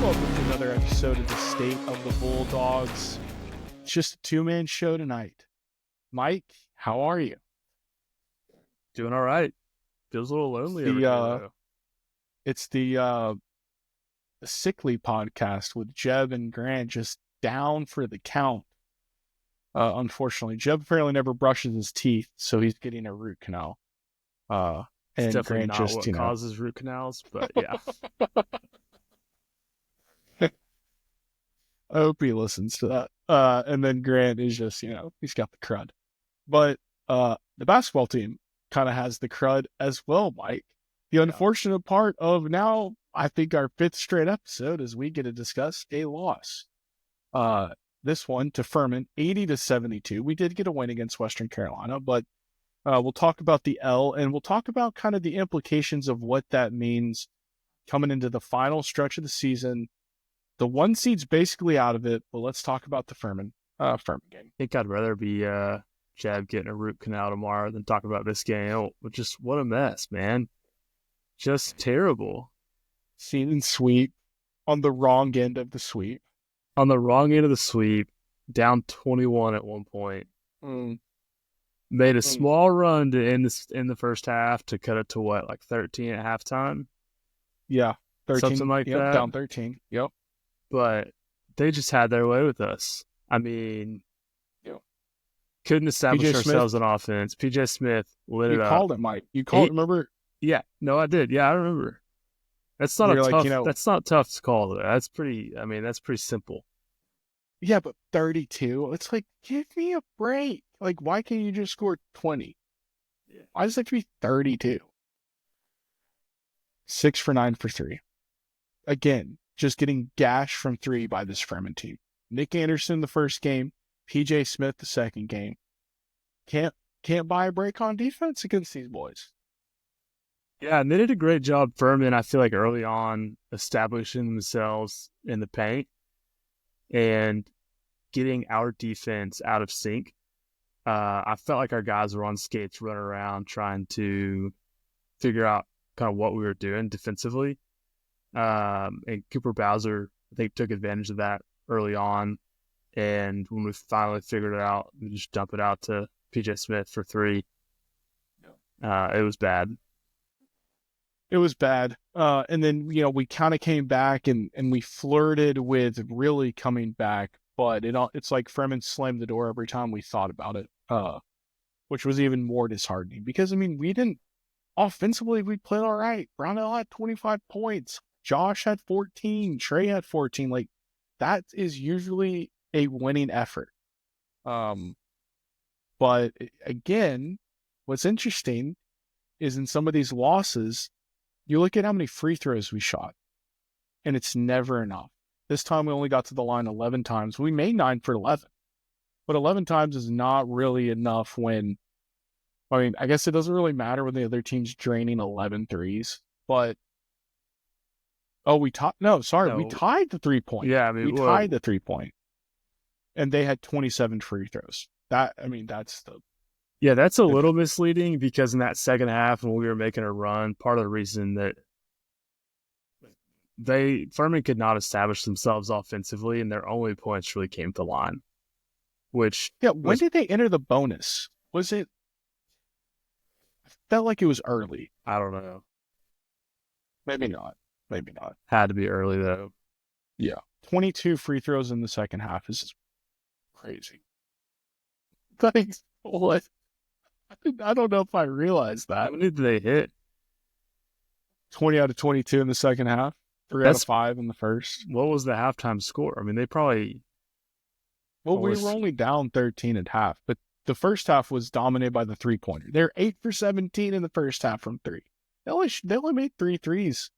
Welcome to another episode of the State of the Bulldogs. It's just a two-man show tonight. Mike, how are you? Doing all right. Feels a little lonely over here, though. It's the Sickly podcast with Jeb and Grant just down for the count. Unfortunately, Jeb apparently never brushes his teeth, so he's getting a root canal. It's And definitely Grant not just, what causes root canals, but yeah. I hope he listens to that. And then Grant is just, he's got the crud. But the basketball team kind of has the crud as well, Mike. The unfortunate part of now, I think our fifth straight episode is we get to discuss a loss. This one to Furman, 80-72. We did get a win against Western Carolina, but we'll talk about the L, and we'll talk about kind of the implications of what that means coming into the final stretch of the season. The one seed's basically out of it, but let's talk about the Furman game. I think I'd rather be Jeb getting a root canal tomorrow than talk about this game. Oh, just what a mess, man. Just terrible. Season sweep on the wrong end of the sweep. On the wrong end of the sweep, down 21 at one point. Made a small run to end in the first half to cut it to what, like 13 at halftime? Yeah, 13. Something like that. Down 13. Yep. But they just had their way with us. I mean, couldn't establish ourselves on offense. PJ Smith lit it up. You called it, Mike. You called it, remember? Yeah. No, I did. Yeah, I remember. That's not that's not tough to call, though. That's pretty simple. Yeah, but 32, it's like, give me a break. Like, why can't you just score 20? Yeah. I just like to be 32. 6 for 9 for 3. Again, just getting gashed from 3 by this Furman team. Nick Anderson the first game, PJ Smith the second game. Can't buy a break on defense against these boys. Yeah, and they did a great job, Furman, I feel like early on, establishing themselves in the paint and getting our defense out of sync. I felt like our guys were on skates running around trying to figure out kind of what we were doing defensively. And Cooper Bowser, I think, took advantage of that early on. And when we finally figured it out, we just dump it out to PJ Smith for 3. It was bad. It was bad. And then, we kind of came back and we flirted with really coming back. But it's like Furman slammed the door every time we thought about it, which was even more disheartening. Because, we didn't offensively, we played all right. Brownell had 25 points. Josh had 14. Trey had 14. Like, that is usually a winning effort. But again, what's interesting is in some of these losses, you look at how many free throws we shot, and it's never enough. This time we only got to the line 11 times. We made 9 for 11. But 11 times is not really enough when, I guess it doesn't really matter when the other team's draining 11 threes. But we tied the 3-point. Yeah, we tied the 3-point. And they had 27 free throws. That's a little misleading because in that second half when we were making a run, part of the reason that Furman could not establish themselves offensively and their only points really came to the line. When did they enter the bonus? Was it? I felt like it was early. I don't know. Maybe not. Had to be early, though. Yeah. 22 free throws in the second half is just crazy. Thanks. What? I don't know if I realized that. How many did they hit? 20 out of 22 in the second half. 3 out of 5 in the first. What was the halftime score? They probably... Well, we were only down 13 at half, but the first half was dominated by the 3-pointer. They're 8 for 17 in the first half from 3. They only made 3 threes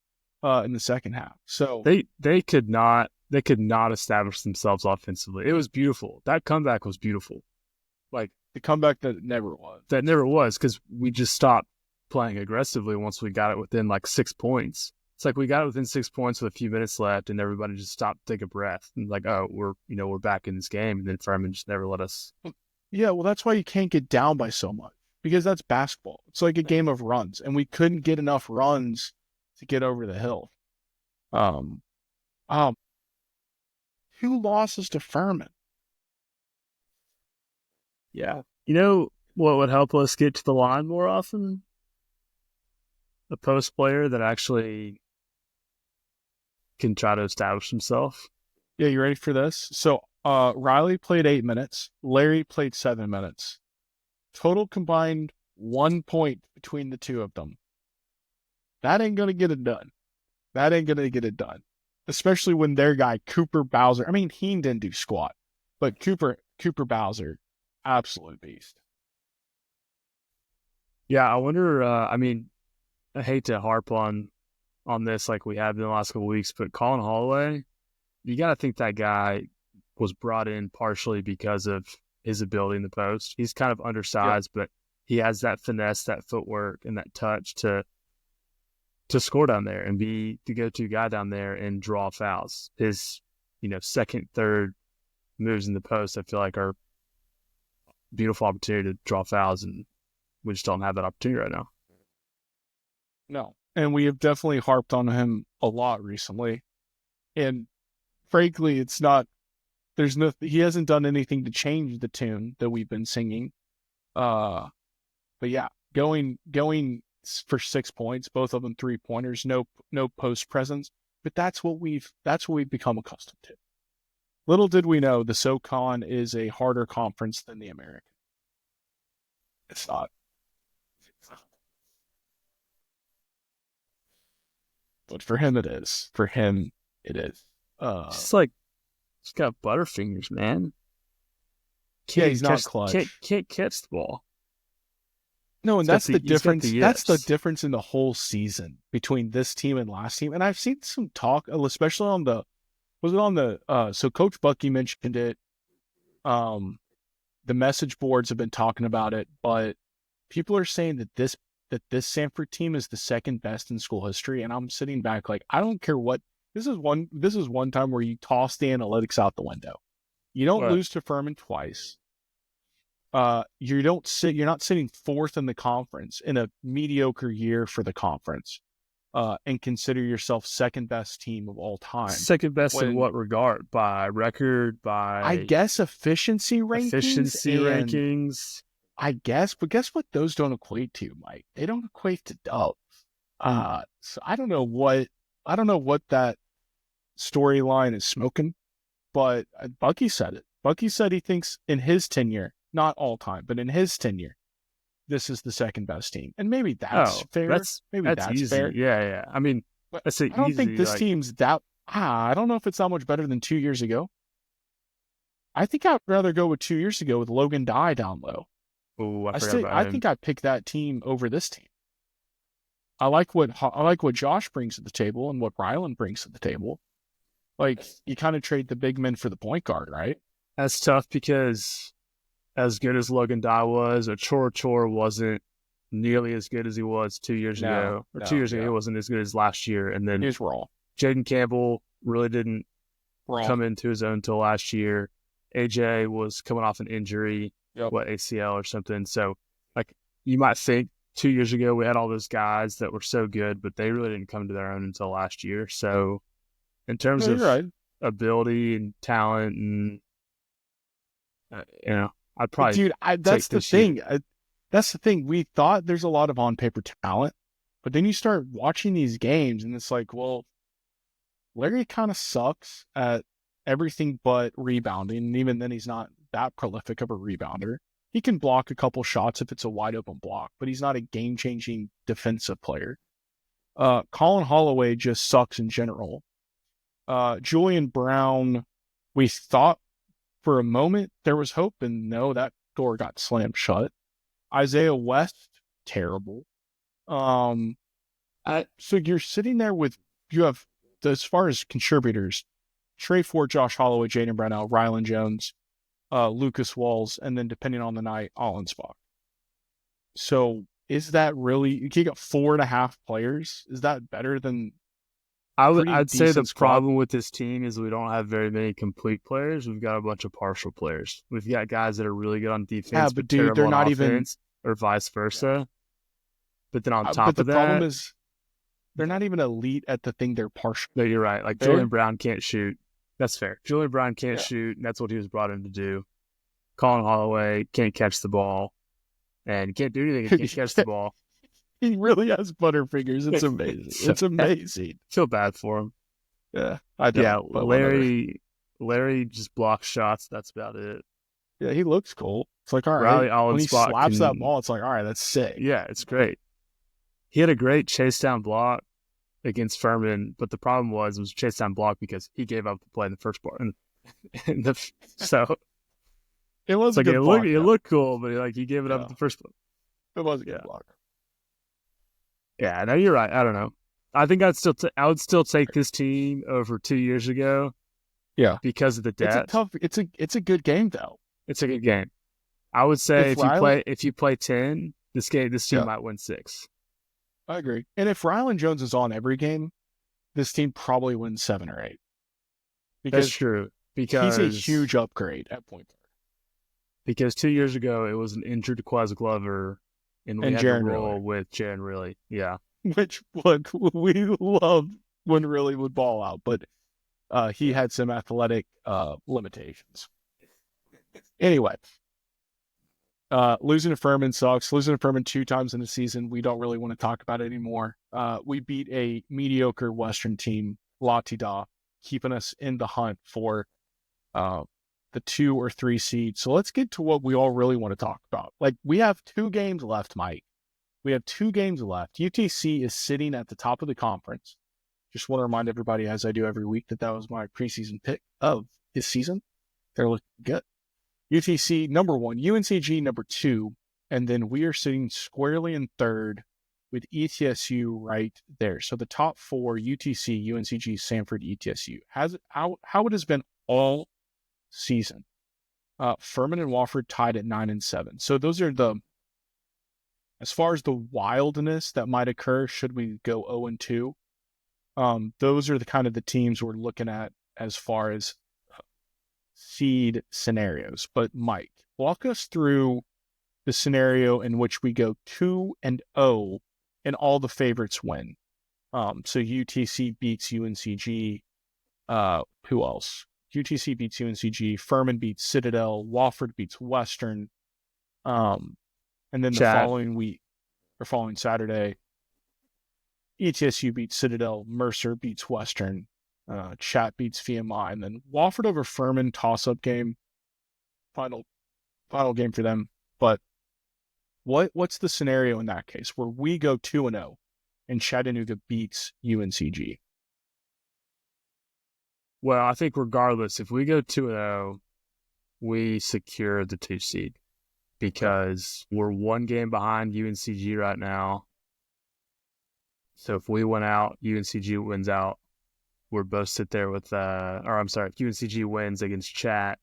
in the second half. So they could not establish themselves offensively. It was beautiful. That comeback was beautiful. Like the comeback that never was. That never was because we just stopped playing aggressively once we got it within like 6 points. It's like we got it within 6 points with a few minutes left, and everybody just stopped to take a breath and like, oh, we're back in this game, and then Furman just never let us. Yeah, well, that's why you can't get down by so much because that's basketball. It's like a game of runs, and we couldn't get enough runs to get over the hill. Um, 2 losses to Furman. Yeah. You know what would help us get to the line more often? A post player that actually can try to establish himself. Yeah, you ready for this? So, Riley played 8 minutes. Larry played 7 minutes. Total combined 1 point between the two of them. That ain't gonna get it done. That ain't gonna get it done. Especially when their guy Cooper Bowser. I mean, he didn't do squat, but Cooper Bowser, absolute beast. Yeah, I wonder. I mean, I hate to harp on this like we have in the last couple of weeks, but Colin Holloway, you got to think that guy was brought in partially because of his ability in the post. He's kind of undersized, but he has that finesse, that footwork, and that touch to score down there and be the go-to guy down there and draw fouls. His, second, third moves in the post, I feel like are beautiful opportunity to draw fouls, and we just don't have that opportunity right now. No. And we have definitely harped on him a lot recently. And frankly, it's not, he hasn't done anything to change the tune that we've been singing. But yeah, going for 6 points, both of them 3-pointers, no post presence. But that's what we've become accustomed to. Little did we know the SoCon is a harder conference than the American. It's not. But for him, it is. For him, it is. It's like he's got butterfingers, man. He's not clutch. Can't catch the ball. No, and that's the difference. That's the difference in the whole season between this team and last team. And I've seen some talk, especially on so Coach Bucky mentioned it. The message boards have been talking about it, but people are saying that this Samford team is the second best in school history. And I'm sitting back like, I don't care what, this is one time where you toss the analytics out the window. You don't lose to Furman twice. You're not sitting fourth in the conference in a mediocre year for the conference, and consider yourself second best team of all time. Second best in what regard? By record? By I guess efficiency rankings. I guess, but guess what? Those don't equate to, Mike. They don't equate to dubs. So I don't know what that storyline is smoking, but Bucky said it. Bucky said he thinks in his tenure, not all time, but in his tenure, this is the second best team. And maybe that's fair. That's easy. Fair. Yeah. I mean, I don't think this team's that. I don't know if it's that much better than 2 years ago. I think I'd rather go with 2 years ago with Logan Dye down low. Oh, I think I'd pick that team over this team. I like what Josh brings to the table and what Ryland brings to the table. Like, you kind of trade the big men for the point guard, right? That's tough because as good as Logan Dye was, or Chor wasn't nearly as good as he was 2 years ago. Or 2 years ago, he wasn't as good as last year. And then he was raw. Jaden Campbell really didn't come into his own until last year. AJ was coming off an injury, ACL or something. So, like, you might think 2 years ago we had all those guys that were so good, but they really didn't come to their own until last year. So, in terms of ability and talent, and I'd probably. Dude, that's the thing. That's the thing. We thought there's a lot of on-paper talent, but then you start watching these games, and it's like, well, Larry kind of sucks at everything but rebounding, and even then he's not that prolific of a rebounder. He can block a couple shots if it's a wide-open block, but he's not a game-changing defensive player. Colin Holloway just sucks in general. Julian Brown, we thought for a moment there was hope, and no, that door got slammed shut. Isaiah West, terrible. So you're sitting there you have, as far as contributors, Trey Ford, Josh Holloway, Jaden Brownell, Ryland Jones, Lucas Walls, and then depending on the night, Allensbach. So is that really, you got 4.5 players? Is that better than I'd say the problem with this team is we don't have very many complete players. We've got a bunch of partial players. We've got guys that are really good on defense, but dude, they're not even, or vice versa. But then on top of that, they're not even elite at the thing they're partial. No, you're right. Like Julian Brown can't shoot. That's fair. Julian Brown can't shoot, and that's what he was brought in to do. Colin Holloway can't catch the ball, and he can't do anything if he can't catch the ball. He really has butterfingers. It's amazing. It's amazing. Feel bad for him. Yeah, I don't. Yeah, Larry just blocks shots. That's about it. Yeah, he looks cool. It's like, all Riley right. When he slaps that ball, it's like, all right, that's sick. Yeah, it's great. He had a great chase down block against Furman, but the problem was chase down block because he gave up the play in the first part. So it was like a good block. It looked cool, but he gave it up at the first play. It was a good block. Yeah, no, you're right. I don't know. I think I would still take this team over 2 years ago. Yeah, because of the depth. It's a good game though. It's a good game. I would say if you play 10, this team might win 6. I agree. And if Rylan Jones is on every game, this team probably wins 7 or 8. That's true. Because he's a huge upgrade at point guard. Because 2 years ago it was an injured Quaz Glover, and we had to roll with Jaron Riley. Yeah, which look, we love when Riley would ball out, but he had some athletic limitations. Anyway. Losing to Furman sucks. Losing to Furman 2 times in the season, we don't really want to talk about it anymore. We beat a mediocre Western team, La Tida, keeping us in the hunt for the 2 or 3 seed. So let's get to what we all really want to talk about. Like, we have 2 games left, Mike. We have 2 games left. UTC is sitting at the top of the conference. Just want to remind everybody, as I do every week, that was my preseason pick of this season. They're looking good. UTC number 1, UNCG number 2, and then we are sitting squarely in 3rd with ETSU right there. So the top 4, UTC, UNCG, Samford, ETSU. How it has been all season. Furman and Wofford tied at 9 and 7. So those are as far as the wildness that might occur should we go 0 and 2. Those are the teams we're looking at as far as seed scenarios. But Mike, walk us through the scenario in which we go 2 and 0 and all the favorites win. So UTC beats UNCG. Who else? UTC beats UNCG. Furman beats Citadel. Wofford beats Western. And then the following Saturday, ETSU beats Citadel. Mercer beats Western. Chat beats VMI, and then Wofford over Furman toss-up game. Final game for them. But what's the scenario in that case where we go 2 and 0 and Chattanooga beats UNCG? Well, I think regardless, if we go 2 and 0, we secure the 2 seed because we're 1 game behind UNCG right now. So if we win out, UNCG wins out. We're both sit there with, if UNCG wins against Chat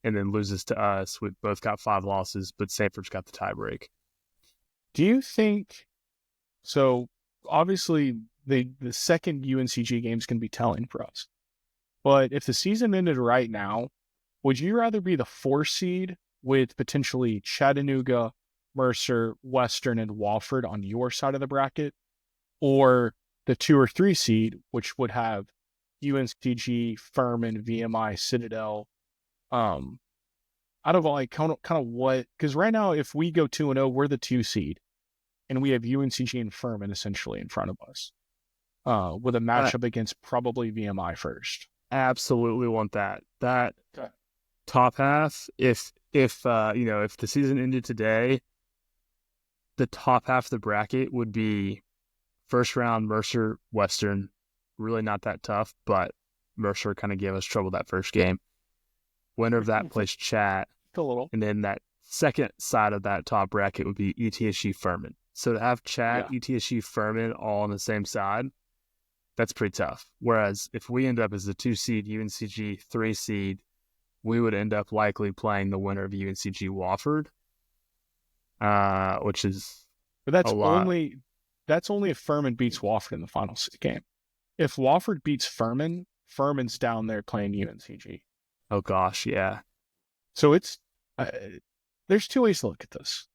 and then loses to us, we've both got 5 losses, but Samford's got the tie break. Do you think, so obviously the second UNCG game is going to be telling for us, but if the season ended right now, would you rather be the 4 seed with potentially Chattanooga, Mercer, Western, and Wofford on your side of the bracket, or the 2 or 3 seed, which would have UNCG, Furman, VMI, Citadel, out of kind of what? Because right now, if we go 2 and 0, we're the 2 seed, and we have UNCG and Furman essentially in front of us, with a matchup against probably VMI first. Absolutely want that. That top half. If the season ended today, the top half of the bracket would be first round Mercer, Western, really not that tough, but Mercer kind of gave us trouble that first game. Winner of that plays Chat. A little. And then that second side of that top bracket would be ETSU Furman. So to have Chat, ETSU Furman all on the same side, that's pretty tough. Whereas if we end up as the 2 seed, UNCG 3 seed, we would end up likely playing the winner of UNCG Wofford, which is that's only if Furman beats Wofford in the final game. If Wofford beats Furman, Furman's down there playing UNCG. Oh gosh, yeah. So it's there's 2 ways to look at this.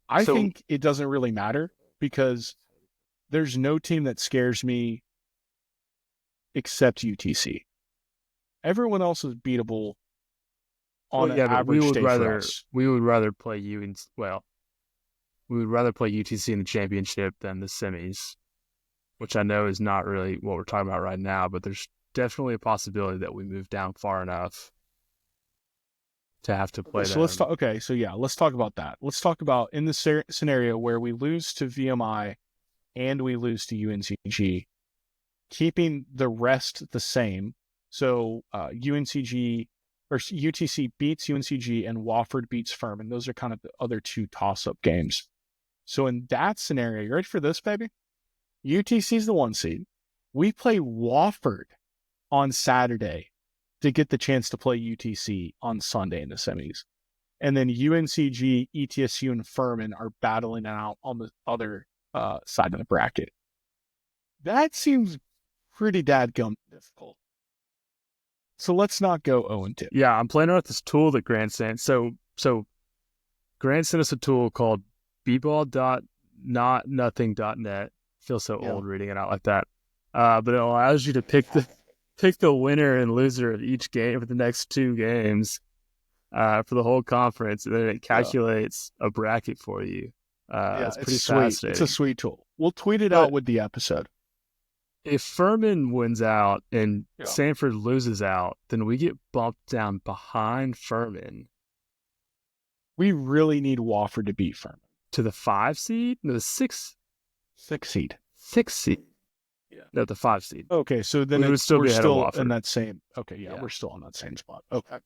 I think it doesn't really matter because there's no team that scares me except UTC. Everyone else is beatable on an average day for us. We would rather play we would rather play UTC in the championship than the semis, which I know is not really what we're talking about right now, but there's definitely a possibility that we move down far enough to have to play them. Let's talk. Okay, so let's talk about that. Let's talk about in the scenario where we lose to VMI and we lose to UNCG, keeping the rest the same. So UNCG or UTC beats UNCG and Wofford beats Furman. Those are kind of the other two toss-up games. So in that scenario, you ready for this, baby? UTC is the 1 seed. We play Wofford on Saturday to get the chance to play UTC on Sunday in the semis. And then UNCG, ETSU, and Furman are battling out on the other side of the bracket. That seems pretty dadgum difficult. So let's not go 0-2. Yeah, I'm playing with this tool that Grant sent. So Grant sent us a tool called bball.notnothing.net. Feels so old reading it out like that. But it allows you to pick the winner and loser of each game for the next 2 games for the whole conference, and then it calculates a bracket for you. It's pretty fascinating. It's a sweet tool. We'll tweet it out with the episode. If Furman wins out and Samford loses out, then we get bumped down behind Furman. We really need Wofford to beat Furman. To the 5 seed? No, the 6 seed. 6 seed. Yeah. No, the 5 seed. Okay, so then we're still in that same. Okay, we're still on that same spot. Okay.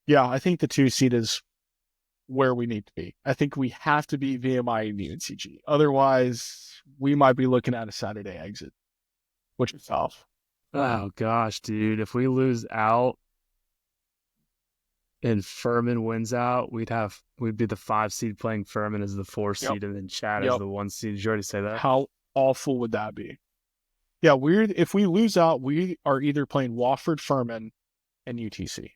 Yeah, I think the 2 seed is where we need to be. I think we have to be VMI and UNCG. Otherwise, we might be looking at a Saturday exit, which is tough. Oh gosh, dude! If we lose out and Furman wins out, we'd be the 5 seed playing Furman as the 4 seed, and then Chad as the 1 seed. Did you already say that? How awful would that be? Yeah, weird. If we lose out, we are either playing Wofford, Furman, and UTC.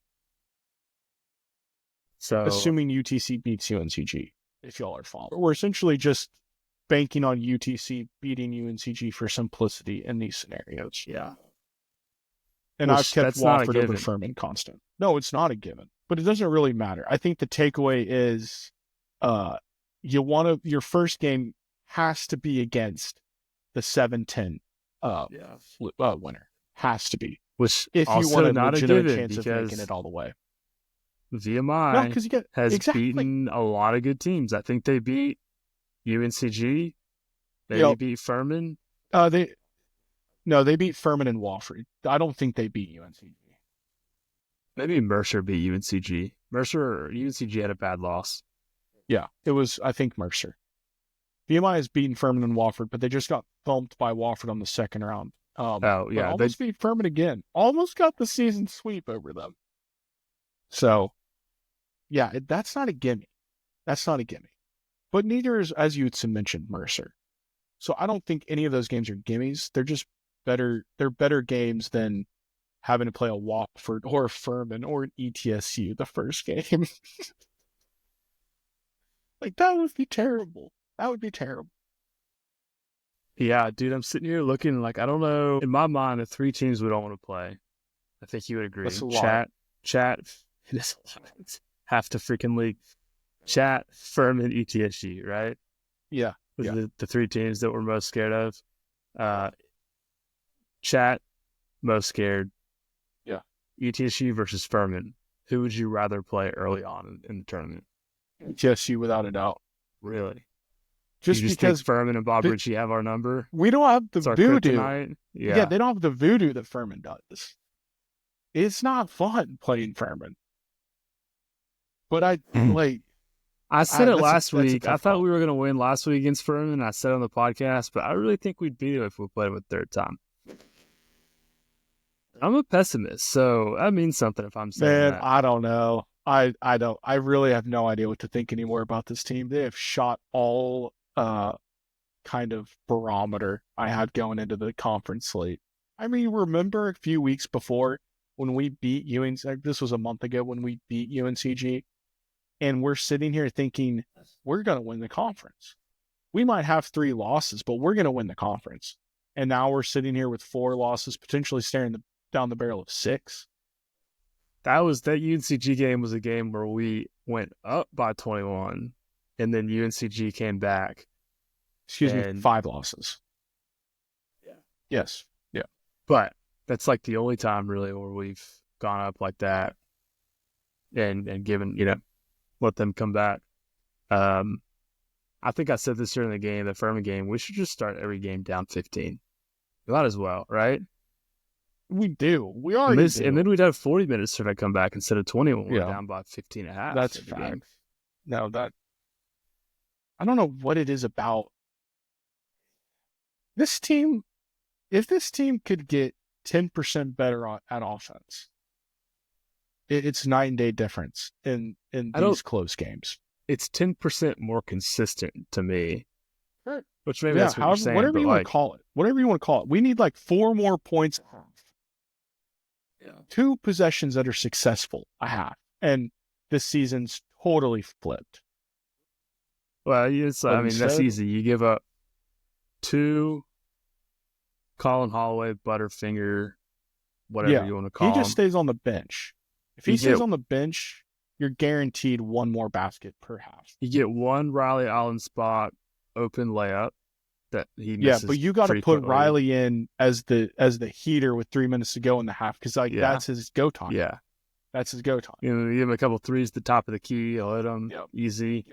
So, assuming UTC beats UNCG, if y'all are following, we're essentially just banking on UTC beating UNCG for simplicity in these scenarios. Yeah. And I've kept Wofford over Furman constant. No, it's not a given, but it doesn't really matter. I think the takeaway is, your first game has to be against the 7-10 winner. Has to be. Which if you want a legitimate chance of because making it all the way. VMI has beaten a lot of good teams. I think they beat UNCG. They beat Furman. They beat Furman and Wofford. I don't think they beat UNCG. Maybe Mercer beat UNCG. UNCG had a bad loss. Yeah, it was, I think, Mercer. VMI has beaten Furman and Wofford, but they just got thumped by Wofford on the second round. Almost beat Furman again. Almost got the season sweep over them. So, yeah, that's not a gimme. That's not a gimme. But neither is, as you mentioned, Mercer. So I don't think any of those games are gimmies. They're just better. They're better games than having to play a Wofford or a Furman or an ETSU the first game. Like, that would be terrible. That would be terrible. Yeah, dude, I'm sitting here looking like, I don't know. In my mind, the 3 teams we don't want to play. I think you would agree. That's a lot. Chat. That's a lot. Half the freaking league. Chat, Furman, ETSU, right? Yeah. The 3 teams that we're most scared of. Chat, most scared. Yeah. ETSU versus Furman. Who would you rather play early on in the tournament? ETSU, without a doubt. Really? Just because think Furman and Bob Ritchie have our number? We don't have the voodoo. Yeah, they don't have the voodoo that Furman does. It's not fun playing Furman. But I said it last week. I thought we were going to win last week against Furman. I said on the podcast, but I really think we'd beat them if we played them a third time. I'm a pessimist, so that means something if I'm saying that. I don't know. I really have no idea what to think anymore about this team. They have shot all kind of barometer I had going into the conference slate. I mean, remember a few weeks before when we beat UNCG, this was a month ago when we beat UNCG, and we're sitting here thinking we're going to win the conference. we might have 3 losses, but we're going to win the conference. And now we're sitting here with 4 losses, potentially staring down the barrel of 6. That UNCG game was a game where we went up by 21, and then UNCG came back. Excuse me, 5 losses. Yeah. Yes. Yeah. But that's like the only time really where we've gone up like that and given, let them come back. I think I said this during the game, the Furman game, we should just start every game down 15. We might as well, right? We do. We already do. And then we'd have 40 minutes to come back instead of 20 when we're Yeah. down by 15 and a half. That's fact. No, I don't know what it is about this team. If this team could get 10% better at offense, it's night and day difference in these close games. It's 10% more consistent to me. Sure. Which maybe that's what you're saying. Whatever you want to call it. Whatever you want to call it. We need like 4 more points. Yeah. 2 possessions that are successful, I have. And this season's totally flipped. Well, that's easy. You give up 2 Colin Holloway, Butterfinger, whatever you want to call him. He just stays on the bench. If he stays on the bench, you're guaranteed 1 more basket per half. You get 1 Riley Allen spot open layup that he misses. Yeah, but you got to put Riley in as the heater with 3 minutes to go in the half because that's his go time. Yeah, that's his go time. You give him a couple threes at the top of the key, he'll hit them easy.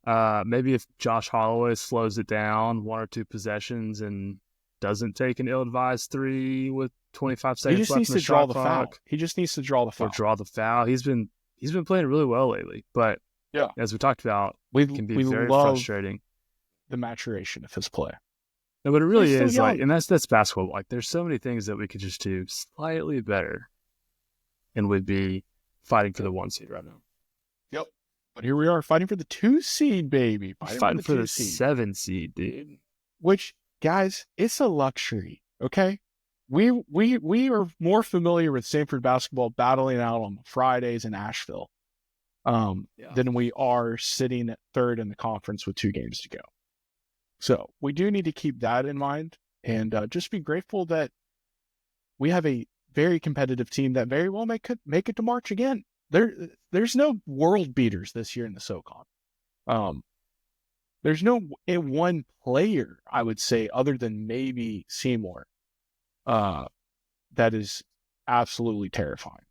Yep. Maybe if Josh Holloway slows it down 1 or 2 possessions and doesn't take an ill-advised 3 with 25 seconds left in the shot clock. He just needs to draw the foul. Or draw the foul. He's been playing really well lately, but as we talked about, it can be very frustrating. The maturation of his play. No, but it really is like, and that's basketball. Like, there's so many things that we could just do slightly better, and we'd be fighting for the 1 seed right now. Yep. But here we are fighting for the 2 seed, baby. Fighting for the 7 seed, dude. Which, guys, it's a luxury. Okay. We are more familiar with Samford basketball battling out on Fridays in Asheville than we are sitting at 3rd in the conference with 2 games to go. So we do need to keep that in mind and just be grateful that we have a very competitive team that very well make it to March again. There's no world beaters this year in the SoCon. There's no one player, I would say, other than maybe Seymour, that is absolutely terrifying.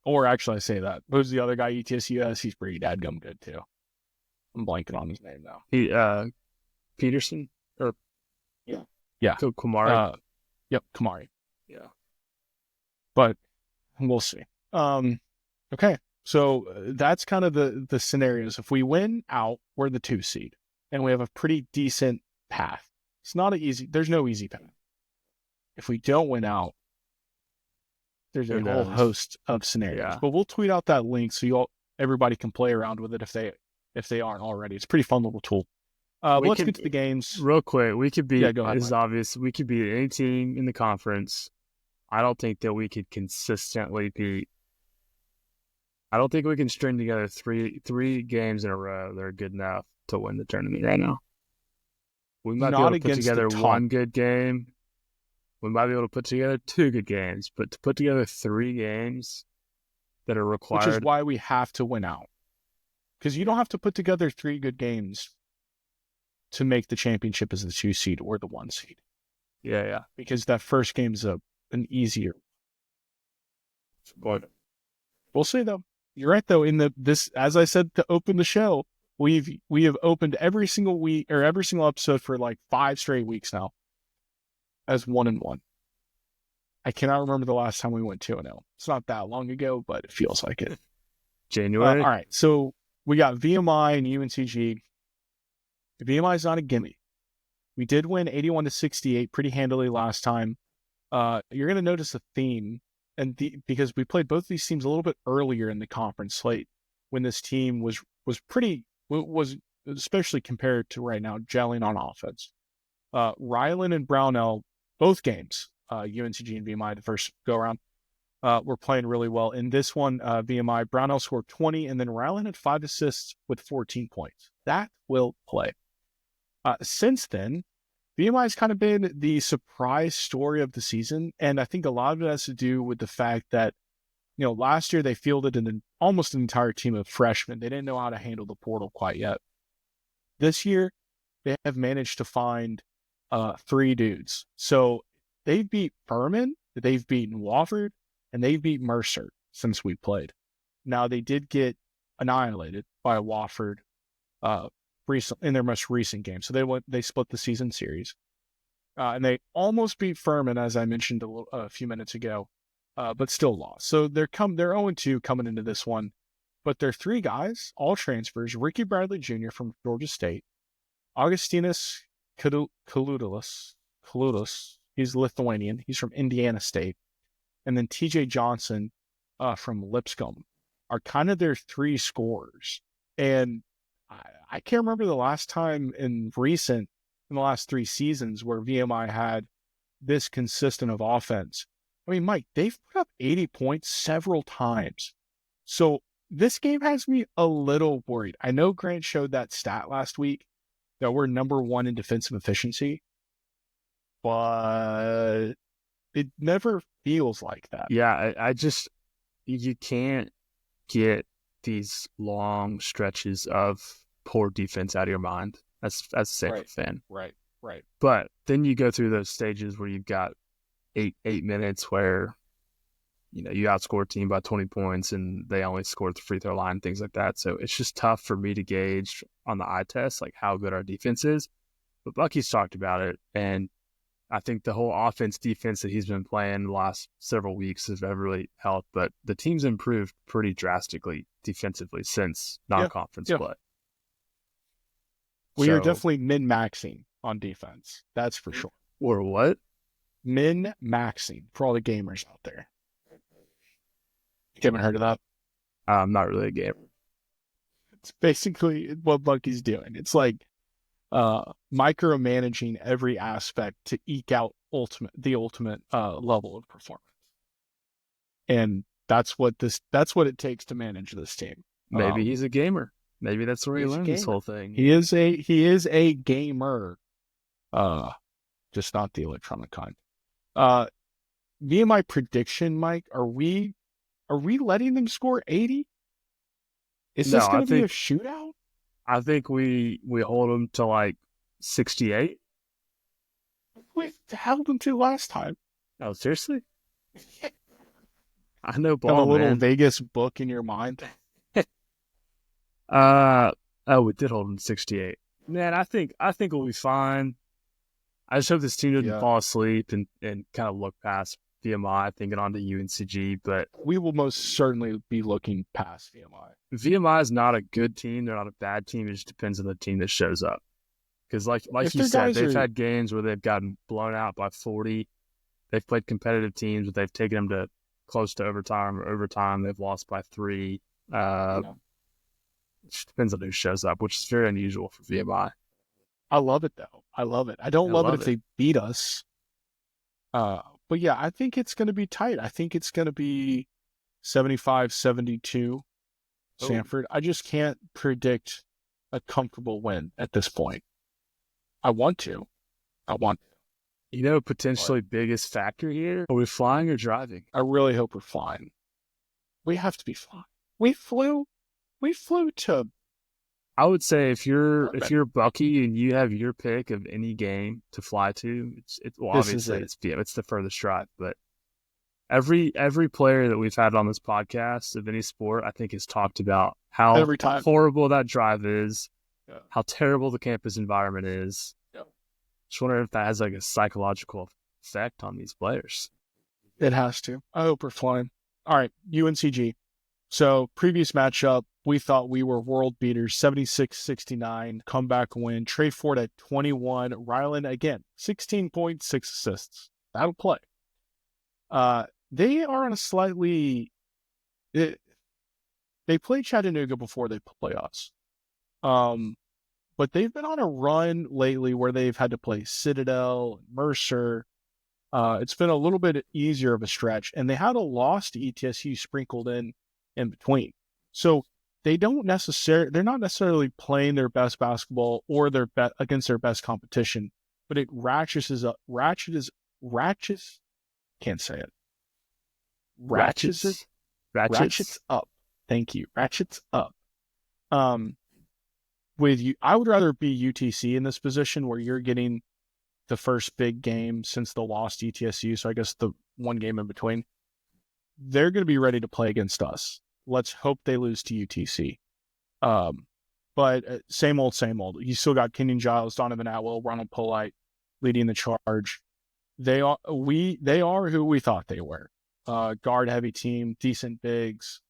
Or actually, I say that. Who's the other guy, ETSUS? He's pretty dadgum good, too. I'm blanking on his name now. Peterson? Or Yeah. Kumari? Yep, Kumari. Yeah. But we'll see. Okay. So that's kind of the scenarios. If we win out, we're the 2 seed. And we have a pretty decent path. It's not there's no easy path. If we don't win out, there's a whole host of scenarios. Yeah. But we'll tweet out that link so everybody can play around with it if they aren't already. It's a pretty fun little tool. Let's get to the games. Real quick, we could beat, go ahead, it's obvious, we could beat any team in the conference. I don't think that we could consistently beat. I don't think we can string together three games in a row that are good enough to win the tournament right now. We might be able to put together 1 good game. We might be able to put together 2 good games, but to put together 3 games that are required. Which is why we have to win out. Because you don't have to put together 3 good games to make the championship as the 2 seed or the 1 seed. Yeah. Because that first game is an easier. But we'll see, though. You're right, though. As I said to open the show, we have opened every single week or every single episode for like 5 straight weeks now as 1-1. I cannot remember the last time we went 2-0. It's not that long ago, but it feels like it. January. All right, so we got VMI and UNCG. VMI is not a gimme. We did win 81-68 pretty handily last time. You're going to notice a theme, because we played both these teams a little bit earlier in the conference slate when this team was especially compared to right now gelling on offense. Ryland and Brownell, both games, UNCG and VMI the first go around, were playing really well. In this one, VMI, Brownell scored 20, and then Ryland had 5 assists with 14 points. that will play. Since then, VMI has kind of been the surprise story of the season, and I think a lot of it has to do with the fact that, last year they fielded almost an entire team of freshmen. They didn't know how to handle the portal quite yet. This year, they have managed to find 3 dudes. So they've beat Furman, they've beaten Wofford, and they've beat Mercer since we played. Now, they did get annihilated by Wofford in their most recent game. So they split the season series. And they almost beat Furman, as I mentioned a few minutes ago, but still lost. So they're 0-2 coming into this one. But they're 3 guys, all transfers. Ricky Bradley Jr. from Georgia State, Augustinus Kaludis, he's Lithuanian. He's from Indiana State. And then TJ Johnson from Lipscomb are kind of their 3 scorers. And I can't remember the last time in the last 3 seasons where VMI had this consistent of offense. I mean, Mike, they've put up 80 points several times. So this game has me a little worried. I know Grant showed that stat last week that we're number 1 in defensive efficiency, but it never feels like that. Yeah, you can't get these long stretches of poor defense out of your mind. That's a Samford fan. Right. But then you go through those stages where you've got 8 minutes where, you outscore a team by 20 points and they only scored the free throw line, things like that. So it's just tough for me to gauge on the eye test, like how good our defense is. But Bucky's talked about it, and I think the whole defense that he's been playing the last several weeks has really helped. But the team's improved pretty drastically defensively since non-conference play. We are definitely min-maxing on defense. That's for sure. Or what? Min-maxing for all the gamers out there. You haven't heard of that? I'm not really a gamer. It's basically what Bucky's doing. It's like micromanaging every aspect to eke out the ultimate level of performance. And that's what it takes to manage this team. Maybe he's a gamer. Maybe that's where he learned this whole thing. He is a gamer. Just not the electronic kind. VMI prediction, Mike, are we letting them score 80? Is this going to be a shootout? I think we hold them to like 68. We held them to last time. Oh, seriously? I know ball, have a little man. Vegas book in your mind. We did hold them to 68. Man, I think we'll be fine. I just hope this team doesn't fall asleep and kind of look past VMI, thinking on to UNCG, but we will most certainly be looking past VMI. VMI is not a good team. They're not a bad team. It just depends on the team that shows up. Because like you said, they've had games where they've gotten blown out by 40. They've played competitive teams, but they've taken them to close to overtime, or overtime they've lost by 3. It just depends on who shows up, which is very unusual for VMI. I love it, though. I love it. I don't love it if they beat us. But yeah, I think it's going to be tight. I think it's going to be 75-72 Samford. I just can't predict a comfortable win at this point. I want to. Potentially biggest factor here, are we flying or driving? I really hope we're flying. We have to be flying. We flew to... I would say if you're Bucky and you have your pick of any game to fly to, obviously it's the furthest drive. But every player that we've had on this podcast of any sport, I think, has talked about how horrible that drive is, how terrible the campus environment is. Just wonder if that has like a psychological effect on these players. It has to. I hope we're flying. All right, UNCG. So previous matchup, we thought we were world beaters, 76-69, comeback win. Trey Ford at 21. Ryland, again, 16 points, 6 assists. That'll play. They are on a slightly... They played Chattanooga before they play us. But they've been on a run lately where they've had to play Citadel, Mercer. It's been a little bit easier of a stretch. And they had a loss to ETSU sprinkled in between. So they're not necessarily playing their best basketball or against their best competition, but it can't say it. Ratchets up. Thank you. Ratchets up. With you, I would rather be UTC in this position where you're getting the first big game since the loss to ETSU. So I guess the one game in between. They're going to be ready to play against us. Let's hope they lose to UTC. But same old. You still got Kenyon Giles, Donovan Atwell, Ronald Polite leading the charge. They are who we thought they were. Guard heavy team, decent bigs.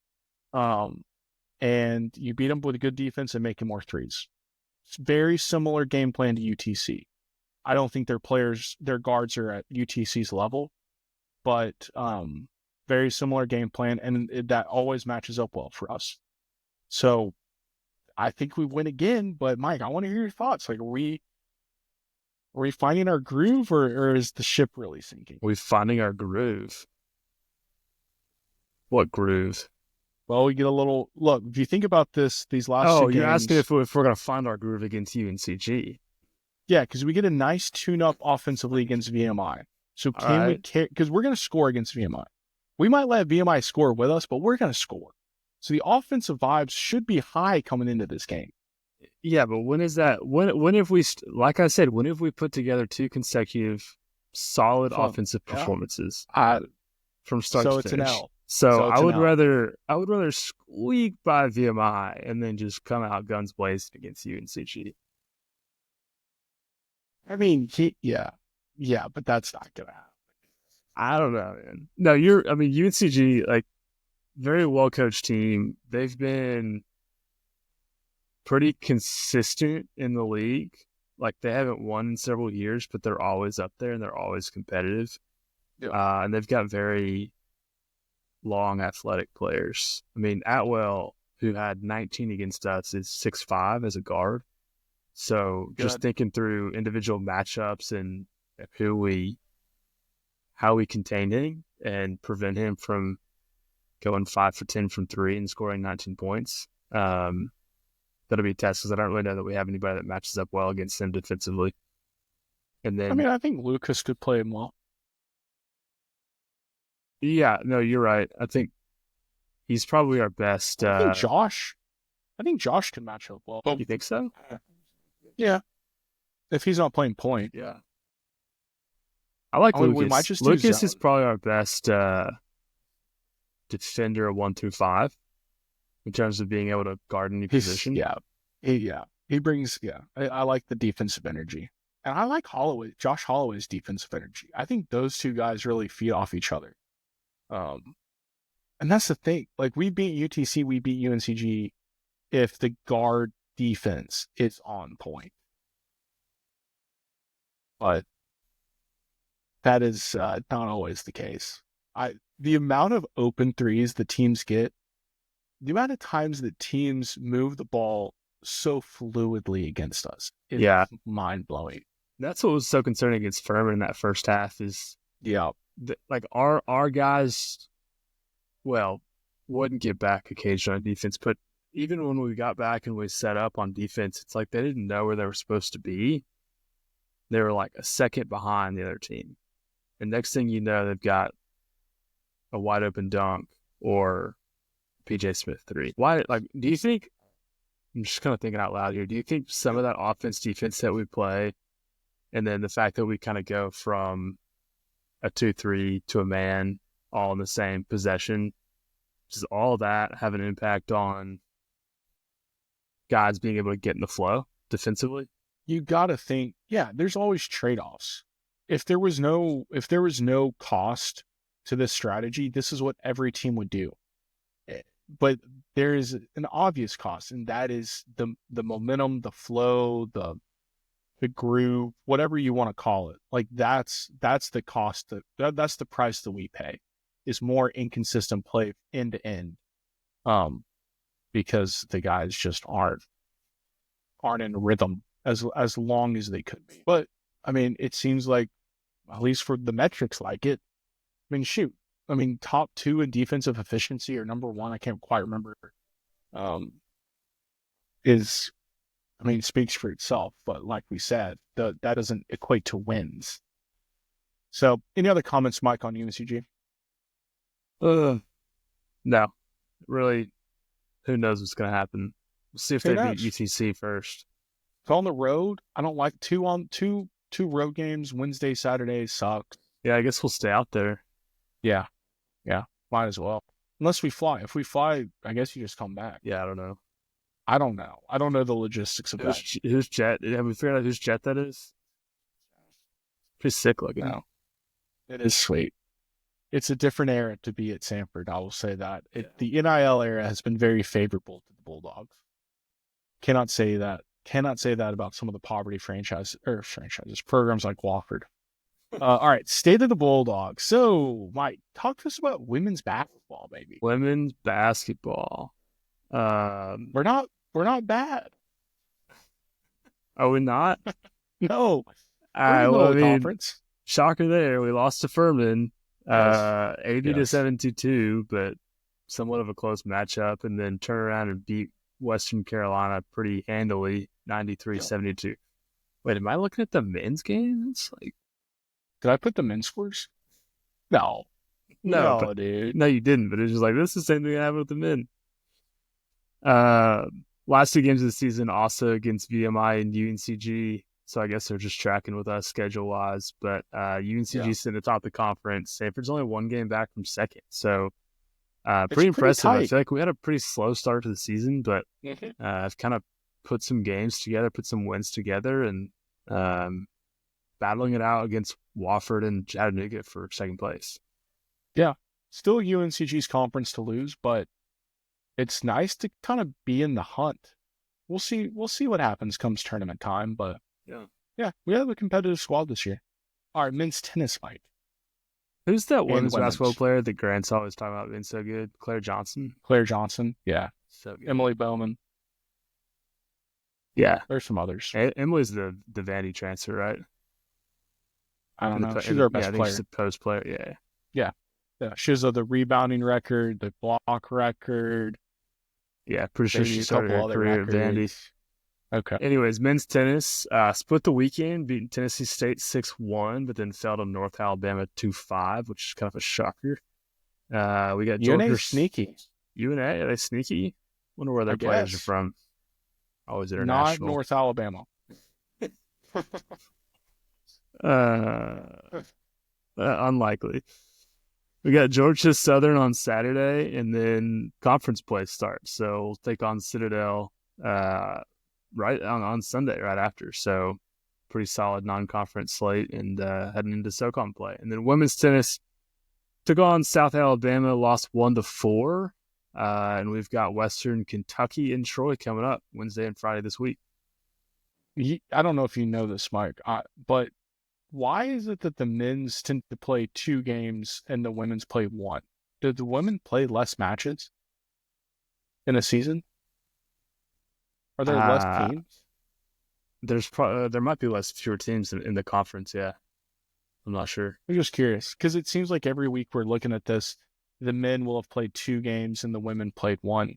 And you beat them with a good defense and making more threes. It's very similar game plan to UTC. I don't think their guards are at UTC's level, but very similar game plan, and that always matches up well for us. So I think we win again, but Mike, I want to hear your thoughts. Like, are we finding our groove, or is the ship really sinking? We're finding our groove. What groove? Well, we get a little look. If you think about these last two games, you're asking if we're going to find our groove against UNCG. Yeah, because we get a nice tune-up offensively against VMI. So can we? Because we're going to score against VMI. We might let VMI score with us, but we're going to score. So the offensive vibes should be high coming into this game. Yeah, but when is that? When have we? Like I said, when have we put together 2 consecutive solid offensive performances from start to finish? So it's an L. So I would rather squeak by VMI and then just come out guns blazing against UNCG. I mean, but that's not gonna happen. I don't know, man. No, UNCG, like, very well coached team. They've been pretty consistent in the league. Like, they haven't won in several years, but they're always up there and they're always competitive. Yeah. And they've got very long athletic players. I mean, Atwell, who had 19 against us, is 6'5" as a guard. So just thinking through individual matchups and how we contain him and prevent him from going 5 for 10 from 3 and scoring 19 points. That'll be a test because I don't really know that we have anybody that matches up well against him defensively. And then, I think Lucas could play him well. Yeah, no, you're right. I think he's probably our best. I think Josh can match up well. You think so? Yeah. If he's not playing point. Yeah. I like Lucas. We might just Lucas is probably our best defender of 1 through 5 in terms of being able to guard any position. He brings, I like the defensive energy. And I like Josh Holloway's defensive energy. I think those two guys really feed off each other. And that's the thing. Like, we beat UTC, we beat UNCG if the guard defense is on point. But that is not always the case. The amount of open threes the teams get, the amount of times that teams move the ball so fluidly against us is mind-blowing. That's what was so concerning against Furman in that first half is like our guys, wouldn't get back occasionally on defense, but even when we got back and we set up on defense, it's like they didn't know where they were supposed to be. They were like a second behind the other team. And next thing you know, they've got a wide open dunk or PJ Smith 3. Do you think, I'm just kind of thinking out loud here, do you think some of that offense defense that we play and then the fact that we kind of go from a 2-3 to a man all in the same possession, does all that have an impact on guys being able to get in the flow defensively? You got to think, there's always trade-offs. If there was no cost to this strategy, this is what every team would do. But there is an obvious cost, and that is the momentum, the flow, the groove, whatever you want to call it. Like, that's the cost, that's the price that we pay, is more inconsistent play end to end, because the guys just aren't in rhythm as long as they could be. But I mean, it seems like, at least for the metrics, like it. I mean, top 2 in defensive efficiency or number 1, I can't quite remember. is, I mean, speaks for itself. But like we said, that doesn't equate to wins. So, any other comments, Mike, on UNCG? No, really. Who knows what's going to happen? We'll see if Who they beat knows? UTC first. So on the road, I don't like two road games. Wednesday, Saturday sucks. Yeah, I guess we'll stay out there. Yeah, might as well. Unless we fly. If we fly, I guess you just come back. Yeah, I don't know. I don't know. I don't know the logistics of that. Whose jet? Have we figured out whose jet that is? Pretty sick looking. No, it is sweet. It's a different era to be at Samford. I will say that. The NIL era has been very favorable to the Bulldogs. Cannot say that about some of the poverty franchises programs like Wofford. All right, state of the Bulldogs. So, Mike, talk to us about women's basketball, baby. Women's basketball. We're not bad. Are we not? No. All right. Well, I mean, conference. Shocker there. We lost to Furman, 80 to 72, but somewhat of a close matchup, and then turn around and beat Western Carolina pretty handily, 93-72. Wait, am I looking at the men's game? It's like, did I put the men's scores? No, dude. No, you didn't. But it's just like, this is the same thing that happened with the men. Last two games of the season also against VMI and UNCG. So I guess they're just tracking with us schedule-wise. But UNCG sitting atop the conference. Samford's only one game back from second. So pretty impressive. I feel like we had a pretty slow start to the season, but I've kind of put some games together, put some wins together, and battling it out against Wofford and Chattanooga for second place. Yeah. Still UNCG's conference to lose, but it's nice to kind of be in the hunt. We'll see what happens comes tournament time, but yeah, we have a competitive squad this year. All right, men's tennis, Mike. Who's that women's basketball player that Grant's always talking about being so good? Claire Johnson, yeah. So good. Emily Bowman. Yeah. There's some others. Emily's the Vandy transfer, right? I don't know. She's our best player. She's a post player, yeah. She has the rebounding record, the block record. Yeah, pretty sure she started her career at Vandy. Okay. Anyways, men's tennis split the weekend, beating Tennessee State 6-1, but then fell to North Alabama 2-5, which is kind of a shocker. We got UNA sneaky. UNA, are they sneaky? Wonder where their players are from. Always international. Not North Alabama. Unlikely. We got Georgia Southern on Saturday, and then conference play starts. So we'll take on Citadel right on Sunday, right after. So pretty solid non-conference slate, and heading into SoCon play. And then women's tennis took on South Alabama, lost 1-4. And we've got Western Kentucky and Troy coming up Wednesday and Friday this week. I don't know if you know this, Mike, but why is it that the men's tend to play 2 games and the women's play 1? Do the women play less matches in a season? Are there less teams? There might be fewer teams in the conference, yeah. I'm not sure. I'm just curious, because it seems like every week we're looking at this, the men will have played 2 games and the women played 1.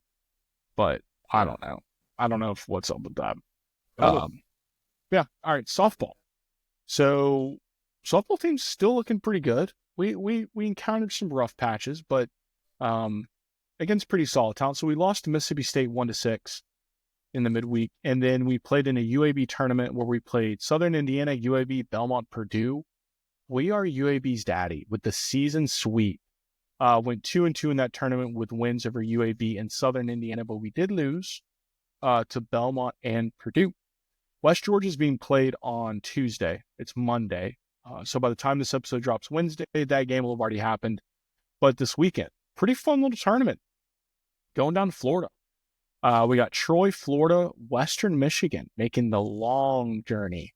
But I don't know. I don't know what's up with that. Yeah, all right, softball. So softball team's still looking pretty good. We encountered some rough patches, but against pretty solid talent. So we lost to Mississippi State 1-6 in the midweek, and then we played in a UAB tournament where we played Southern Indiana, UAB, Belmont, Purdue. We are UAB's daddy with the season sweep. Went 2-2 in that tournament with wins over UAB and Southern Indiana, but we did lose to Belmont and Purdue. West Georgia is being played on Tuesday. It's Monday. So by the time this episode drops Wednesday, that game will have already happened. But this weekend, pretty fun little tournament. Going down to Florida. We got Troy, Florida, Western Michigan making the long journey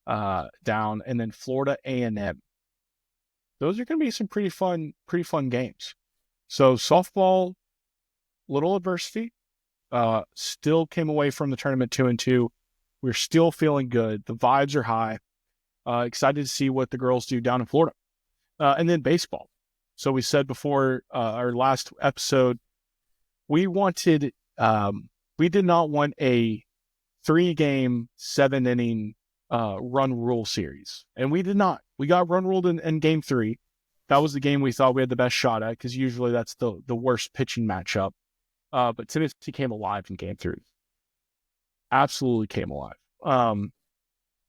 down, and then Florida A&M. Those are going to be some pretty fun games. So softball, little adversity. Still came away from the tournament 2-2. We're still feeling good. The vibes are high. Excited to see what the girls do down in Florida. And then baseball. So we said before our last episode, we wanted we did not want a 3-game, 7-inning run rule series. And we did not. We got run ruled in game 3. That was the game we thought we had the best shot at because usually that's the worst pitching matchup. But Tennessee came alive in game 3. Absolutely came alive.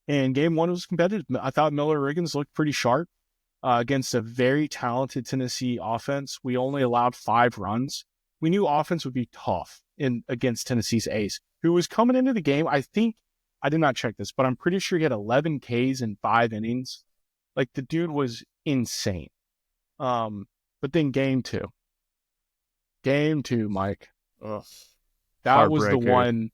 And game 1 was competitive. I thought Miller Riggins looked pretty sharp against a very talented Tennessee offense. We only allowed 5 runs. We knew offense would be tough against Tennessee's ace, who was coming into the game. I think, I did not check this, but I'm pretty sure he had 11 Ks in 5 innings. Like, the dude was insane. But then game 2, Mike, Ugh, that was the heartbreaker. one.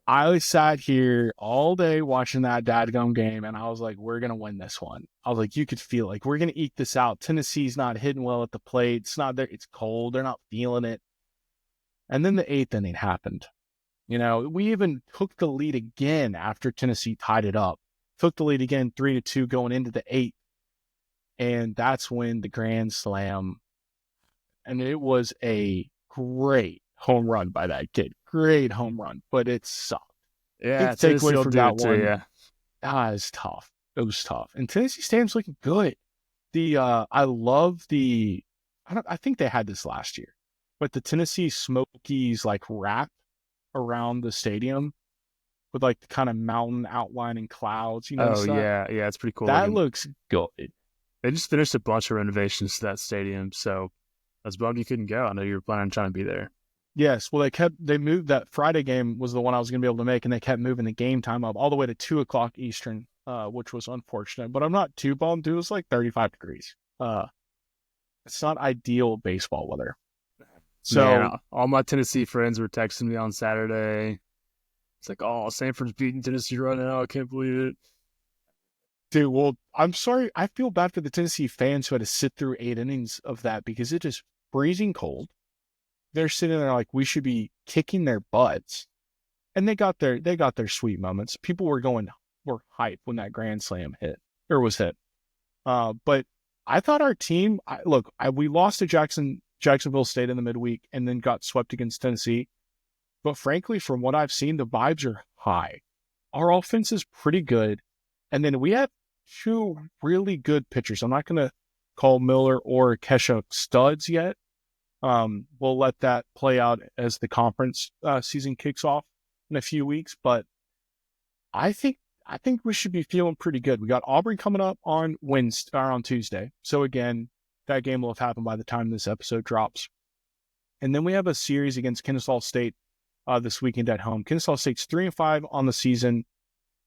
I sat here all day watching that dadgum game, and I was like, we're going to win this one. I was like, you could feel like we're going to eke this out. Tennessee's not hitting well at the plate. It's not there. It's cold. They're not feeling it. And then the 8th inning happened. You know, we even took the lead again after Tennessee tied it up. Took the lead again, 3-2 going into the 8th. And that's when the grand slam, and it was a great home run by that kid. Great home run, but it sucked. Yeah, I think the Tennessee takeaway will from do that it to one, you. it's tough. It was tough. And Tennessee Stadium's looking good. I love I think they had this last year, but the Tennessee Smokies like wrap around the stadium with like the kind of mountain outline and clouds. You notice Oh, that? yeah, it's pretty cool. That looks good. They just finished a bunch of renovations to that stadium, so I was bummed you couldn't go. I know you were planning on trying to be there. Yes, well, they moved that Friday game was the one I was going to be able to make, and they kept moving the game time up all the way to 2:00 Eastern, which was unfortunate. But I'm not too bummed. It was like 35 degrees. It's not ideal baseball weather. So, Man, all my Tennessee friends were texting me on Saturday. It's like, oh, Samford's beating Tennessee right now. I can't believe it. dude, well, I'm sorry. I feel bad for the Tennessee fans who had to sit through 8 innings of that because it is freezing cold. They're sitting there like we should be kicking their butts. And they got their sweet moments. People were hype when that grand slam was hit. But I thought our team, we lost to Jacksonville State in the midweek and then got swept against Tennessee. But frankly, from what I've seen, the vibes are high. Our offense is pretty good. And then we have 2 really good pitchers. I'm not going to call Miller or Kesha studs yet. We'll let that play out as the conference season kicks off in a few weeks, but I think we should be feeling pretty good. We got Auburn coming up on Tuesday. So again, that game will have happened by the time this episode drops. And then we have a series against Kennesaw State this weekend at home. Kennesaw State's 3-5 on the season.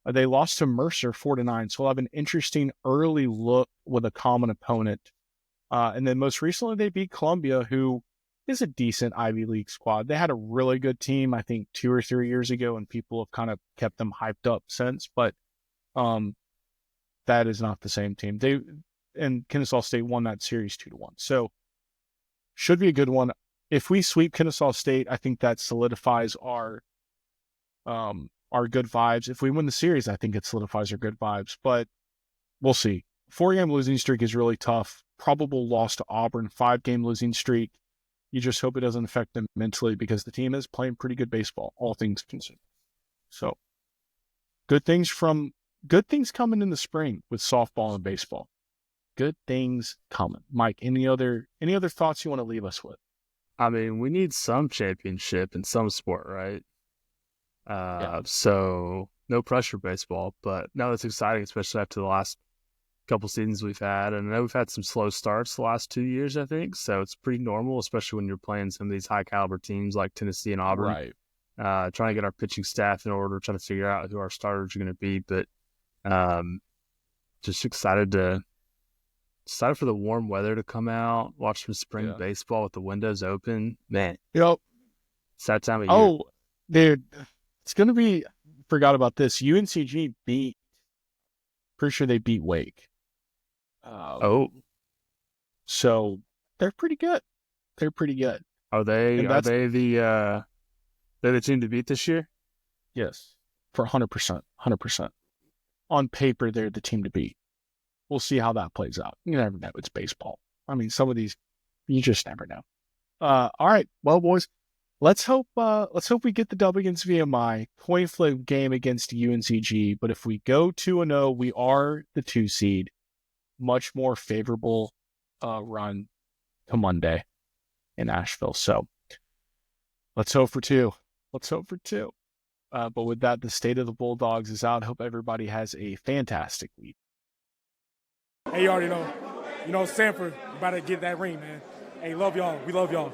They lost to Mercer 4-9. So we'll have an interesting early look with a common opponent. And then most recently they beat Columbia, who is a decent Ivy League squad. They had a really good team, I think, 2 or 3 years ago, and people have kind of kept them hyped up since. But that is not the same team. And Kennesaw State won that series 2-1. So should be a good one. If we sweep Kennesaw State, I think that solidifies our good vibes. If we win the series, I think it solidifies our good vibes. But we'll see. 4-game losing streak is really tough. Probable loss to Auburn, 5-game losing streak. You just hope it doesn't affect them mentally because the team is playing pretty good baseball, all things considered. So good things coming in the spring with softball and baseball. Good things coming. Mike, any other thoughts you want to leave us with? I mean, we need some championship in some sport, right? Yeah. So no pressure baseball, but no, it's exciting, especially after the last couple seasons we've had. And I know we've had some slow starts the last 2 years, I think. So it's pretty normal, especially when you're playing some of these high caliber teams like Tennessee and Auburn. Right. Trying to get our pitching staff in order, trying to figure out who our starters are going to be. But just excited for the warm weather to come out, watch some spring baseball with the windows open. Man. Yep. It's that time of year. Oh, dude, it's going to be, forgot about this. UNCG pretty sure they beat Wake. So they're pretty good. Are they the team to beat this year? Yes, for 100%. On paper, they're the team to beat. We'll see how that plays out. You never know. It's baseball. I mean, some of these, you just never know. All right. Well, boys, let's hope we get the dub against VMI, coin flip game against UNCG. But if we go 2-0, we are the 2 seed. Much more favorable run to Monday in Asheville. So let's hope for 2. Let's hope for 2. But with that, the state of the Bulldogs is out. Hope everybody has a fantastic week. Hey, you already know. Samford, you about to get that ring, man. Hey, love y'all. We love y'all.